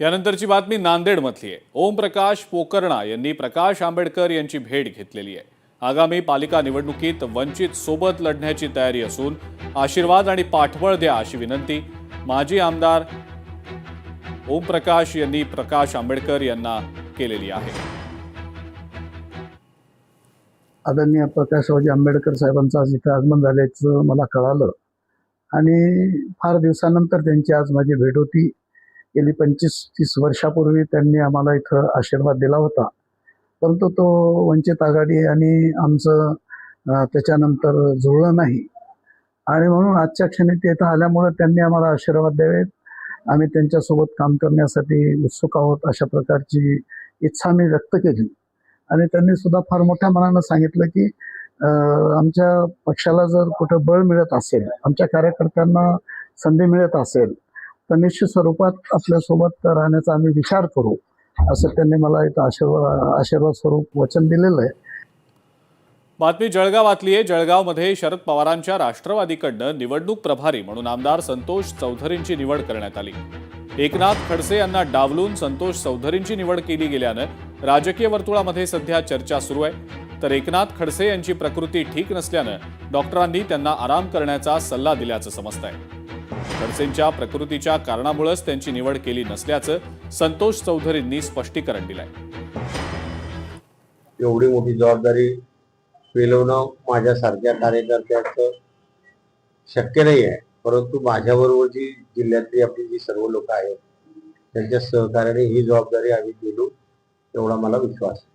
यानंतरची बातमी नांदेडमधली आहे। ओमप्रकाश पोकर्णा यांनी प्रकाश आंबेडकर यांची भेट घेतलेली आहे। आगामी पालिका निवडणुकीत वंचित सोबत लढण्याची तयारी असून आशीर्वाद आणि पाठबळ द्या अशी विनंती माजी आमदार ओमप्रकाश यांनी प्रकाश आंबेडकर यांना केलेली आहे। आदरणीय प्रकाशरावजी आंबेडकर साहेबांचं आज इथे आगमन झाल्याचं मला कळालं आणि फार दिवसानंतर त्यांची आज माझी भेट होती। गेली 25-30 वर्षापूर्वी त्यांनी आम्हाला इथं आशीर्वाद दिला होता, परंतु तो वंचित आघाडी आणि आमचं त्याच्यानंतर जुळलं नाही आणि म्हणून आजच्या क्षणी ते इथं आल्यामुळे त्यांनी आम्हाला आशीर्वाद द्यावेत, आम्ही त्यांच्यासोबत काम करण्यासाठी उत्सुक आहोत अशा प्रकारची इच्छा मी व्यक्त केली। आणि त्यांनी सुद्धा फार मोठ्या मनानं सांगितलं की आमच्या पक्षाला जर कुठं बळ मिळत असेल, आमच्या कार्यकर्त्यांना संधी मिळत असेल तर निश्चित स्वरूपात आपल्यासोबत राहण्याचा आम्ही विचार करू, असं त्यांनी मला इथं आशीर्वाद स्वरूप वचन दिलेलं आहे। बातमी जळगावातली आहे। जळगावमध्ये शरद पवारांच्या राष्ट्रवादीकडनं निवडणूक प्रभारी म्हणून आमदार संतोष चौधरींची निवड करण्यात आली। एकनाथ खडसे यांना डावलून संतोष चौधरींची निवड केली गेल्यानं राजकीय वर्तुळामध्ये सध्या चर्चा सुरू आहे। तर एकनाथ खडसे यांची प्रकृती ठीक नसल्यानं डॉक्टरांनी त्यांना आराम करण्याचा सल्ला दिल्याचं समजतंय। खडसेंच्या प्रकृतीच्या कारणामुळेच त्यांची निवड केली नसल्याचं संतोष चौधरींनी स्पष्टीकरण दिलंय। एवढी मोठी जबाबदारी पेलवणं माझ्यासारख्या कार्यकर्त्याचं शक्य नाही आहे, परंतु माझ्याबरोबर जी जिल्ह्यातली आपली जी सर्व लोक आहेत त्यांच्या सहकार्याने ही जबाबदारी आम्ही पेलू एवढा मला विश्वास आहे।